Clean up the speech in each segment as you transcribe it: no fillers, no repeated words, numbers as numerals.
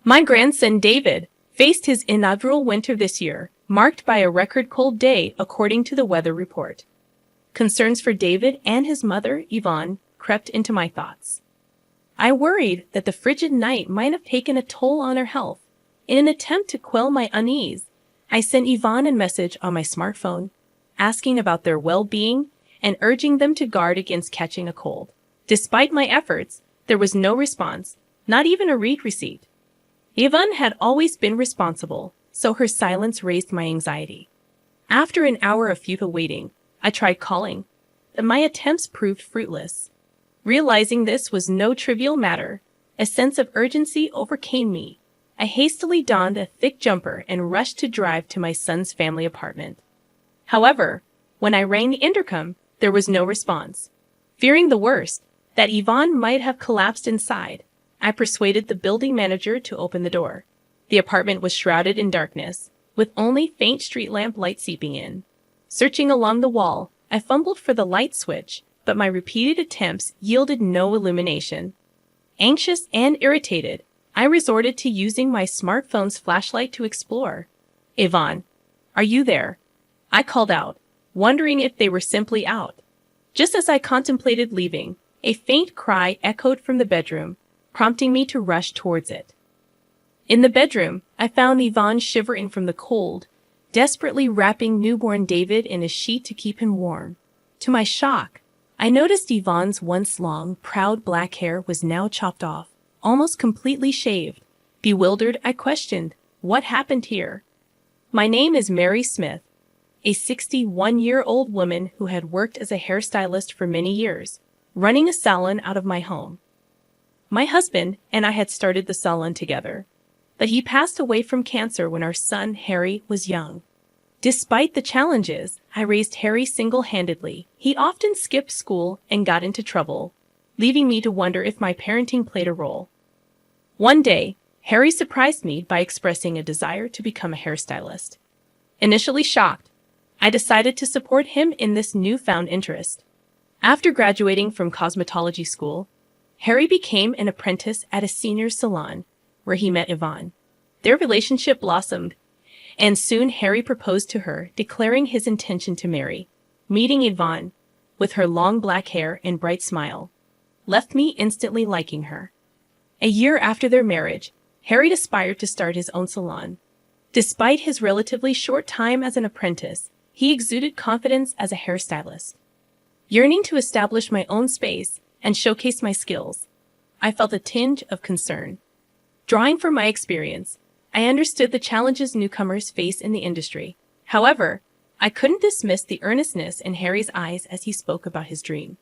My grandson David faced his inaugural winter this year, marked by a record cold day according to the weather report. Concerns for David and his mother, Yvonne, crept into my thoughts. I worried that the frigid night might have taken a toll on her health. In an attempt to quell my unease, I sent Yvonne a message on my smartphone, asking about their well-being and urging them to guard against catching a cold. Despite my efforts, there was no response, not even a read receipt. Yvonne had always been responsible, so her silence raised my anxiety. After an hour of futile waiting, I tried calling, but my attempts proved fruitless. Realizing this was no trivial matter, a sense of urgency overcame me. I hastily donned a thick jumper and rushed to drive to my son's family apartment. However, when I rang the intercom, there was no response. Fearing the worst, that Yvonne might have collapsed inside, I persuaded the building manager to open the door. The apartment was shrouded in darkness, with only faint street lamp light seeping in. Searching along the wall, I fumbled for the light switch, but my repeated attempts yielded no illumination. Anxious and irritated, I resorted to using my smartphone's flashlight to explore. "Yvonne, are you there?" I called out, wondering if they were simply out. Just as I contemplated leaving, a faint cry echoed from the bedroom, prompting me to rush towards it. In the bedroom, I found Yvonne shivering from the cold, desperately wrapping newborn David in a sheet to keep him warm. To my shock, I noticed Yvonne's once long, proud black hair was now chopped off, almost completely shaved. Bewildered, I questioned, "What happened here?" "My name is Mary Smith, a 61-year-old woman who had worked as a hairstylist for many years, running a salon out of my home. My husband and I had started the salon together, but he passed away from cancer when our son, Harry, was young. Despite the challenges, I raised Harry single-handedly. He often skipped school and got into trouble, leaving me to wonder if my parenting played a role. One day, Harry surprised me by expressing a desire to become a hairstylist. Initially shocked, I decided to support him in this newfound interest. After graduating from cosmetology school, Harry became an apprentice at a senior's salon, where he met Yvonne. Their relationship blossomed, and soon Harry proposed to her, declaring his intention to marry. Meeting Yvonne, with her long black hair and bright smile, left me instantly liking her. A year after their marriage, Harry aspired to start his own salon. Despite his relatively short time as an apprentice, he exuded confidence as a hairstylist. Yearning to establish my own space and showcase my skills, I felt a tinge of concern. Drawing from my experience, I understood the challenges newcomers face in the industry. However, I couldn't dismiss the earnestness in Harry's eyes as he spoke about his dream.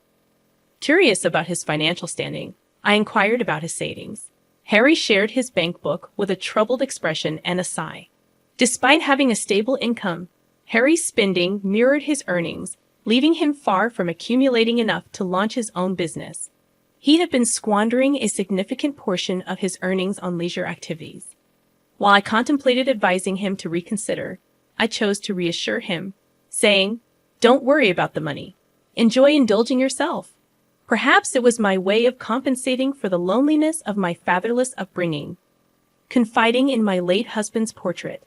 Curious about his financial standing, I inquired about his savings. Harry shared his bank book with a troubled expression and a sigh. Despite having a stable income, Harry's spending mirrored his earnings, leaving him far from accumulating enough to launch his own business. He had been squandering a significant portion of his earnings on leisure activities. While I contemplated advising him to reconsider, I chose to reassure him, saying, "Don't worry about the money. Enjoy indulging yourself." Perhaps it was my way of compensating for the loneliness of my fatherless upbringing. Confiding in my late husband's portrait,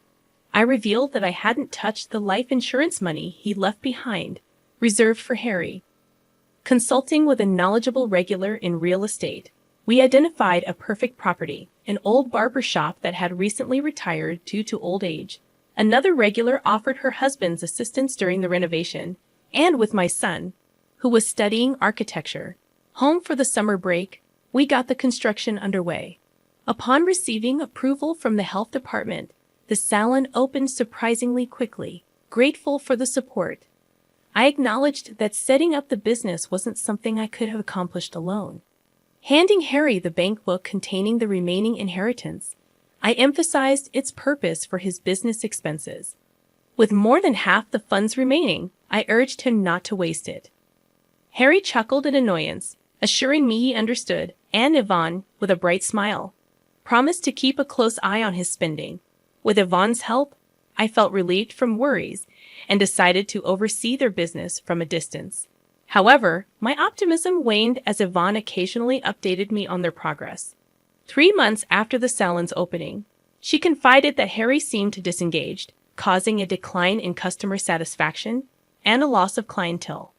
I revealed that I hadn't touched the life insurance money he left behind, reserved for Harry. Consulting with a knowledgeable regular in real estate, we identified a perfect property, an old barber shop that had recently retired due to old age. Another regular offered her husband's assistance during the renovation, and with my son, who was studying architecture, home for the summer break, we got the construction underway. Upon receiving approval from the health department, the salon opened surprisingly quickly. Grateful for the support, I acknowledged that setting up the business wasn't something I could have accomplished alone. Handing Harry the bank book containing the remaining inheritance, I emphasized its purpose for his business expenses. With more than half the funds remaining, I urged him not to waste it. Harry chuckled in annoyance, assuring me he understood, and Yvonne, with a bright smile, promised to keep a close eye on his spending. With Yvonne's help, I felt relieved from worries and decided to oversee their business from a distance. However, my optimism waned as Yvonne occasionally updated me on their progress. 3 months after the salon's opening, she confided that Harry seemed disengaged, causing a decline in customer satisfaction and a loss of clientele.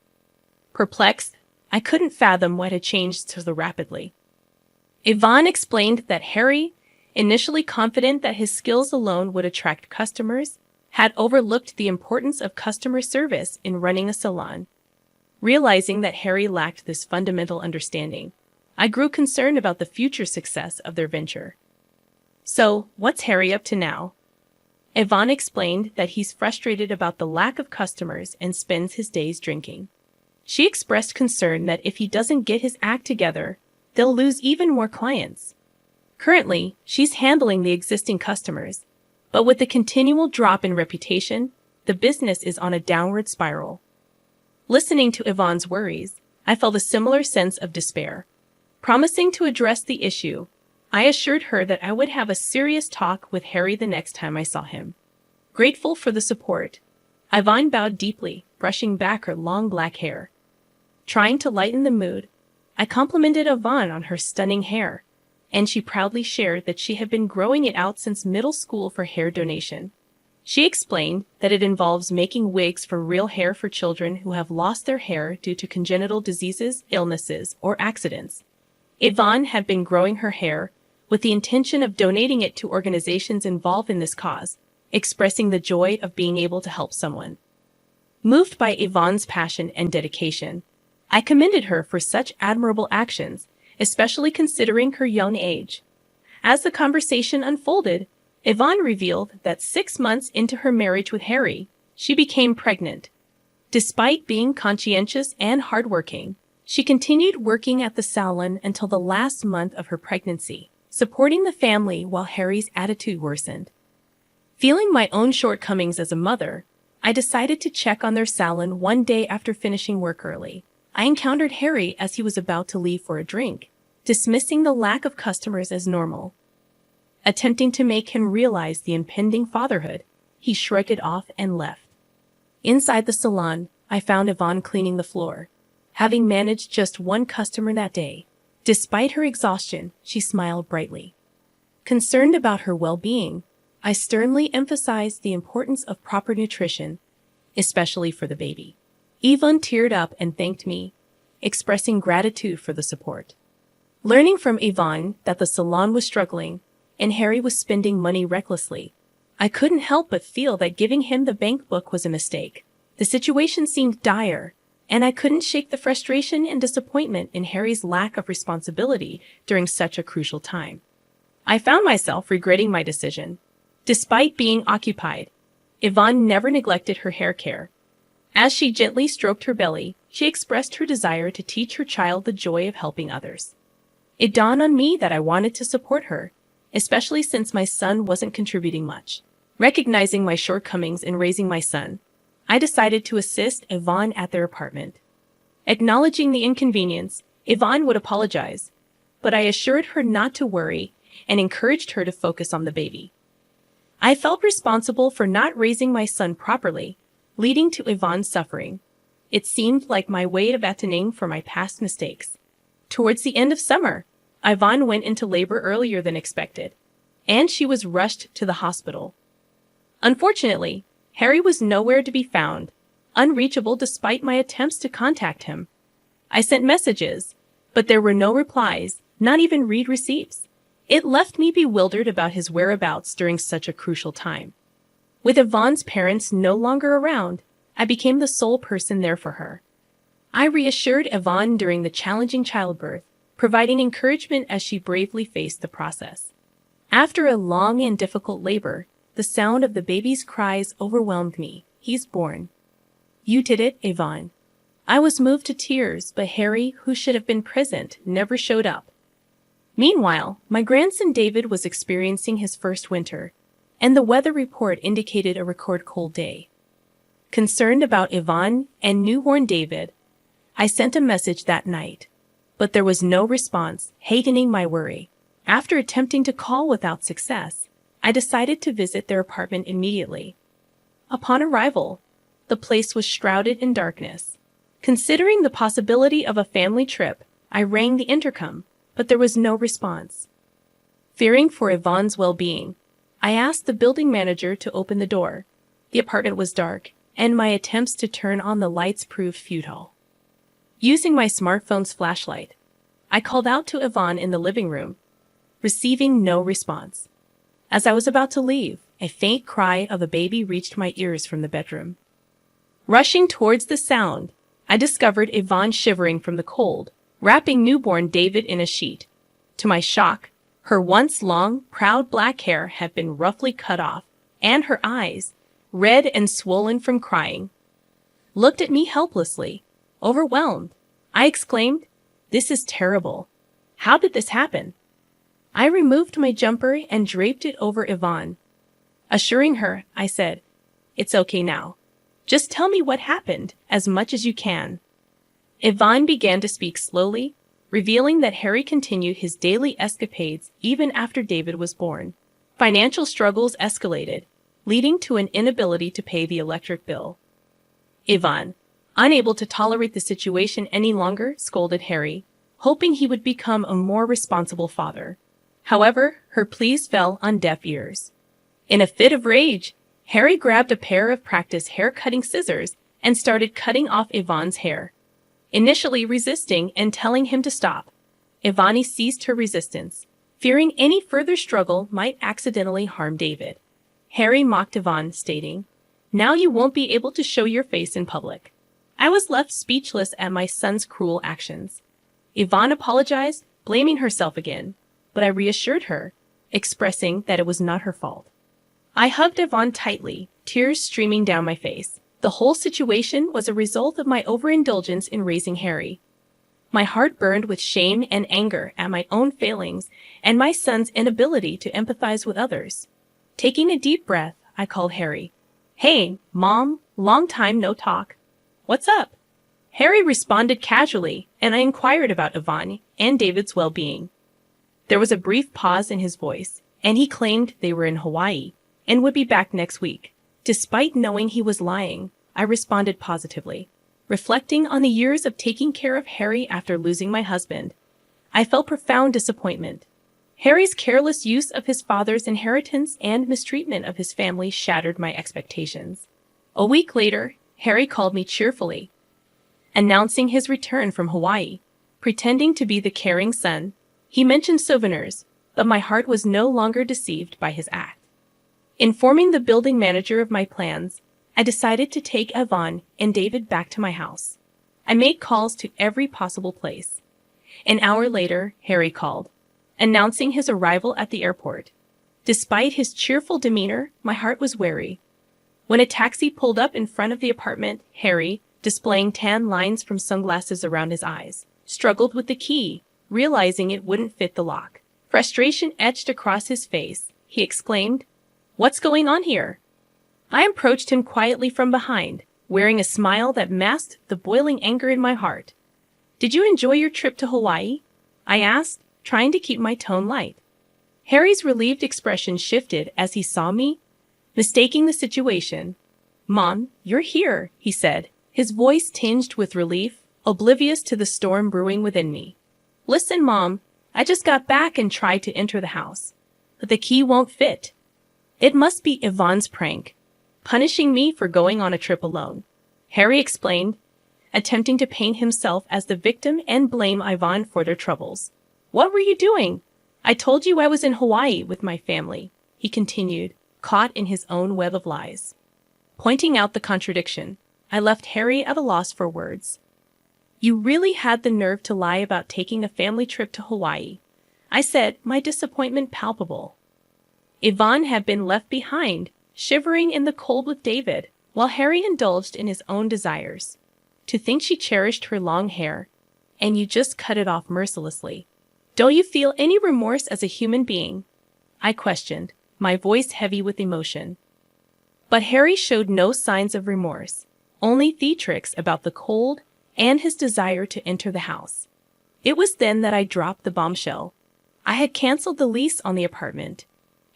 Perplexed, I couldn't fathom what had changed so rapidly. Yvonne explained that Harry, initially confident that his skills alone would attract customers, had overlooked the importance of customer service in running a salon. Realizing that Harry lacked this fundamental understanding, I grew concerned about the future success of their venture. "So, what's Harry up to now?" Yvonne explained that he's frustrated about the lack of customers and spends his days drinking. She expressed concern that if he doesn't get his act together, they'll lose even more clients. Currently, she's handling the existing customers, but with the continual drop in reputation, the business is on a downward spiral. Listening to Yvonne's worries, I felt a similar sense of despair. Promising to address the issue, I assured her that I would have a serious talk with Harry the next time I saw him. Grateful for the support, Yvonne bowed deeply, brushing back her long black hair. Trying to lighten the mood, I complimented Yvonne on her stunning hair, and she proudly shared that she had been growing it out since middle school for hair donation. She explained that it involves making wigs from real hair for children who have lost their hair due to congenital diseases, illnesses, or accidents. Yvonne had been growing her hair with the intention of donating it to organizations involved in this cause, expressing the joy of being able to help someone. Moved by Yvonne's passion and dedication, I commended her for such admirable actions, especially considering her young age. As the conversation unfolded, Yvonne revealed that 6 months into her marriage with Harry, she became pregnant. Despite being conscientious and hardworking, she continued working at the salon until the last month of her pregnancy, supporting the family while Harry's attitude worsened. Feeling my own shortcomings as a mother, I decided to check on their salon one day after finishing work early. I encountered Harry as he was about to leave for a drink, dismissing the lack of customers as normal. Attempting to make him realize the impending fatherhood, he shrugged it off and left. Inside the salon, I found Yvonne cleaning the floor. Having managed just one customer that day, despite her exhaustion, she smiled brightly. Concerned about her well-being, I sternly emphasized the importance of proper nutrition, especially for the baby. Yvonne teared up and thanked me, expressing gratitude for the support. Learning from Yvonne that the salon was struggling and Harry was spending money recklessly, I couldn't help but feel that giving him the bank book was a mistake. The situation seemed dire, and I couldn't shake the frustration and disappointment in Harry's lack of responsibility during such a crucial time. I found myself regretting my decision. Despite being occupied, Yvonne never neglected her hair care. As she gently stroked her belly, she expressed her desire to teach her child the joy of helping others. It dawned on me that I wanted to support her, especially since my son wasn't contributing much. Recognizing my shortcomings in raising my son, I decided to assist Yvonne at their apartment. Acknowledging the inconvenience, Yvonne would apologize, but I assured her not to worry and encouraged her to focus on the baby. I felt responsible for not raising my son properly, leading to Yvonne's suffering. It seemed like my way of atoning for my past mistakes. Towards the end of summer, Yvonne went into labor earlier than expected, and she was rushed to the hospital. Unfortunately, Harry was nowhere to be found, unreachable despite my attempts to contact him. I sent messages, but there were no replies, not even read receipts. It left me bewildered about his whereabouts during such a crucial time. With Yvonne's parents no longer around, I became the sole person there for her. I reassured Yvonne during the challenging childbirth, providing encouragement as she bravely faced the process. After a long and difficult labor, the sound of the baby's cries overwhelmed me. "He's born." "You did it, Yvonne." I was moved to tears, but Harry, who should have been present, never showed up. Meanwhile, my grandson David was experiencing his first winter, and the weather report indicated a record cold day. Concerned about Yvonne and newborn David, I sent a message that night, but there was no response, hastening my worry. After attempting to call without success, I decided to visit their apartment immediately. Upon arrival, the place was shrouded in darkness. Considering the possibility of a family trip, I rang the intercom, but there was no response. Fearing for Yvonne's well-being, I asked the building manager to open the door. The apartment was dark, and my attempts to turn on the lights proved futile. Using my smartphone's flashlight, I called out to Yvonne in the living room, receiving no response. As I was about to leave, a faint cry of a baby reached my ears from the bedroom. Rushing towards the sound, I discovered Yvonne shivering from the cold, wrapping newborn David in a sheet. To my shock, her once long, proud black hair had been roughly cut off, and her eyes, red and swollen from crying, looked at me helplessly. Overwhelmed, I exclaimed, "This is terrible. How did this happen?" I removed my jumper and draped it over Yvonne. Assuring her, I said, "It's okay now. Just tell me what happened, as much as you can." Yvonne began to speak slowly, revealing that Harry continued his daily escapades even after David was born. Financial struggles escalated, leading to an inability to pay the electric bill. Yvonne, unable to tolerate the situation any longer, scolded Harry, hoping he would become a more responsible father. However, her pleas fell on deaf ears. In a fit of rage, Harry grabbed a pair of practice hair-cutting scissors and started cutting off Yvonne's hair. Initially resisting and telling him to stop, Yvonne ceased her resistance, fearing any further struggle might accidentally harm David. Harry mocked Yvonne, stating, "Now you won't be able to show your face in public." I was left speechless at my son's cruel actions. Yvonne apologized, blaming herself again, but I reassured her, expressing that it was not her fault. I hugged Yvonne tightly, tears streaming down my face. The whole situation was a result of my overindulgence in raising Harry. My heart burned with shame and anger at my own failings and my son's inability to empathize with others. Taking a deep breath, I called Harry. "Hey, Mom, long time no talk. What's up?" Harry responded casually, and I inquired about Yvonne and David's well-being. There was a brief pause in his voice, and he claimed they were in Hawaii and would be back next week. Despite knowing he was lying, I responded positively. Reflecting on the years of taking care of Harry after losing my husband, I felt profound disappointment. Harry's careless use of his father's inheritance and mistreatment of his family shattered my expectations. A week later, Harry called me cheerfully, announcing his return from Hawaii. Pretending to be the caring son, he mentioned souvenirs, but my heart was no longer deceived by his act. Informing the building manager of my plans, I decided to take Yvonne and David back to my house. I made calls to every possible place. An hour later, Harry called, announcing his arrival at the airport. Despite his cheerful demeanor, my heart was wary. When a taxi pulled up in front of the apartment, Harry, displaying tan lines from sunglasses around his eyes, struggled with the key, realizing it wouldn't fit the lock. Frustration etched across his face. He exclaimed, "What's going on here?" I approached him quietly from behind, wearing a smile that masked the boiling anger in my heart. "Did you enjoy your trip to Hawaii?" I asked, trying to keep my tone light. Harry's relieved expression shifted as he saw me, mistaking the situation. "Mom, you're here," he said, his voice tinged with relief, oblivious to the storm brewing within me. "Listen, Mom, I just got back and tried to enter the house, but the key won't fit. It must be Yvonne's prank, punishing me for going on a trip alone," Harry explained, attempting to paint himself as the victim and blame Yvonne for their troubles. "What were you doing? I told you I was in Hawaii with my family," he continued, caught in his own web of lies. Pointing out the contradiction, I left Harry at a loss for words. "You really had the nerve to lie about taking a family trip to Hawaii," I said, my disappointment palpable. Yvonne had been left behind, shivering in the cold with David, while Harry indulged in his own desires. To think she cherished her long hair, and you just cut it off mercilessly. "Don't you feel any remorse as a human being?" I questioned, my voice heavy with emotion. But Harry showed no signs of remorse, only theatrics about the cold and his desire to enter the house. It was then that I dropped the bombshell. I had canceled the lease on the apartment.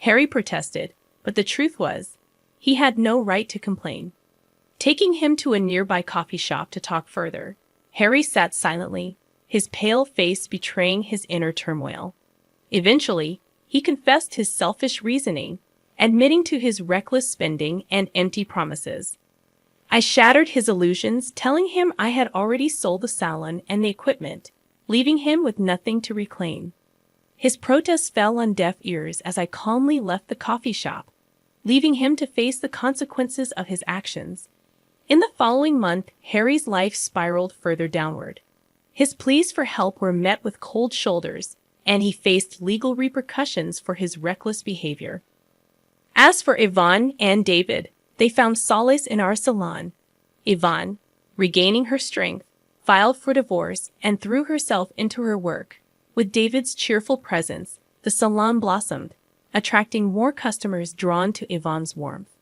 Harry protested, but the truth was, he had no right to complain. Taking him to a nearby coffee shop to talk further, Harry sat silently, his pale face betraying his inner turmoil. Eventually, He confessed his selfish reasoning, admitting to his reckless spending and empty promises. I shattered his illusions, telling him I had already sold the salon and the equipment, leaving him with nothing to reclaim. His protests fell on deaf ears as I calmly left the coffee shop, leaving him to face the consequences of his actions. In the following month, Harry's life spiraled further downward. His pleas for help were met with cold shoulders, and he faced legal repercussions for his reckless behavior. As for Yvonne and David, they found solace in our salon. Yvonne, regaining her strength, filed for divorce and threw herself into her work. With David's cheerful presence, the salon blossomed, attracting more customers drawn to Yvonne's warmth.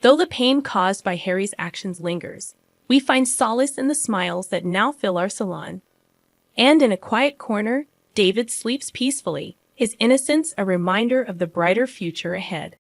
Though the pain caused by Harry's actions lingers, we find solace in the smiles that now fill our salon. And in a quiet corner, David sleeps peacefully, his innocence a reminder of the brighter future ahead.